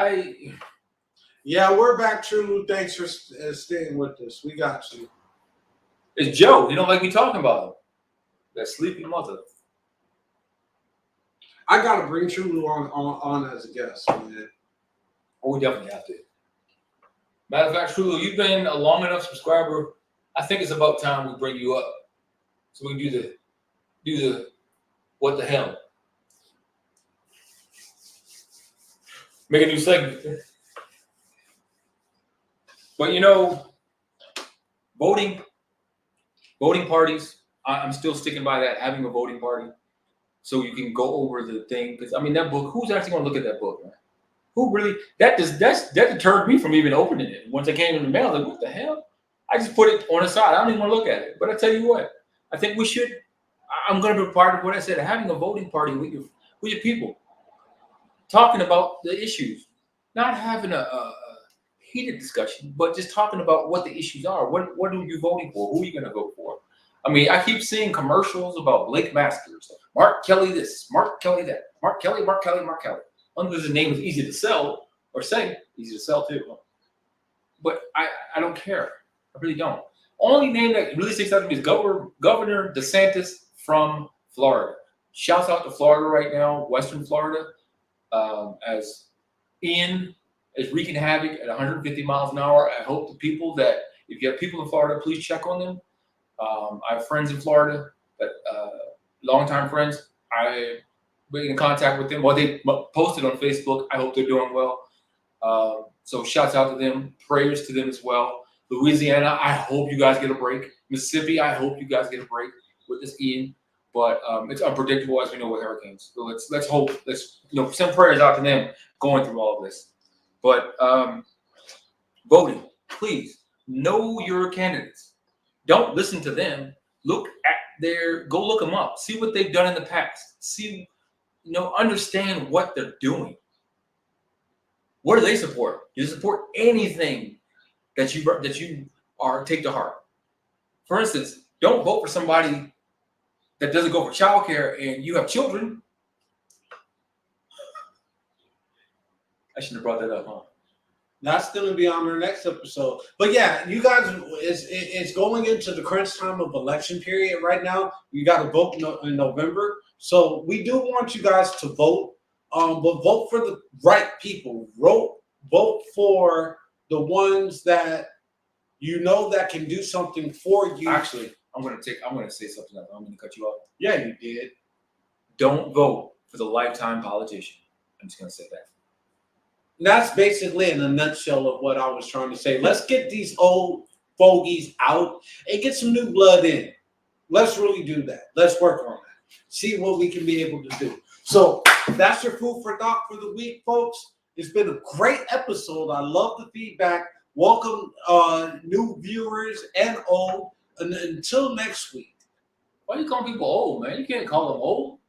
to me. Yeah, we're back, True. Thanks for staying with us. We got you. It's Joe. He don't like me talking about him. That sleepy mother. I gotta bring True on as a guest, man. Oh, we definitely have to. Matter of fact, True, you've been a long enough subscriber. I think it's about time we bring you up, so we can do the what the hell. Make a new segment. But you know, voting parties. I'm still sticking by that. Having a voting party, so you can go over the thing. Because I mean, that book. Who's actually going to look at that book, man? Who really? That deterred me from even opening it. Once it came in the mail, I was like, what the hell? I just put it on the side. I don't even want to look at it. But I tell you what, I think we should. I'm going to be part of what I said. Having a voting party with your people, talking about the issues, not having a heated discussion, but just talking about what the issues are. What are you voting for? Who are you going to vote for? I mean, I keep seeing commercials about Blake Masters, Mark Kelly this, Mark Kelly that, Mark Kelly. Under his name is easy to sell or say, easy to sell too. But I don't care. I really don't. Only name that really sticks out to me is Governor DeSantis from Florida. Shouts out to Florida right now, Western Florida, as Ian is wreaking havoc at 150 miles an hour. I hope the people that, if you have people in Florida, please check on them. I have friends in Florida, longtime friends. I've been in contact with them. Well, they posted on Facebook. I hope they're doing well. So shouts out to them. Prayers to them as well. Louisiana, I hope you guys get a break. Mississippi, I hope you guys get a break with this Ian. But it's unpredictable, as we know, with hurricanes. So let's hope. Let's send prayers out to them going through all of this. But voting, please. Know your candidates. Don't listen to them. Go look them up. See what they've done in the past. See, understand what they're doing. What do they support? You support anything that you take to heart. For instance, don't vote for somebody that doesn't go for childcare and you have children. I shouldn't have brought that up, huh? That's going to be on our next episode. But yeah, you guys, it's going into the crunch time of election period right now. You got to vote in November. So we do want you guys to vote, but vote for the right people. Vote for the ones that that can do something for you. Actually, I'm going to say something else. I'm going to cut you off. Yeah, you did. Don't vote for the lifetime politician. I'm just going to say that. That's basically in a nutshell of what I was trying to say. Let's get these old fogies out and get some new blood in. Let's really do that. Let's work on that. See what we can be able to do. So that's your food for thought for the week, folks. It's been a great episode. I love the feedback. Welcome new viewers and old. And until next week. Why are you calling people old, man? You can't call them old.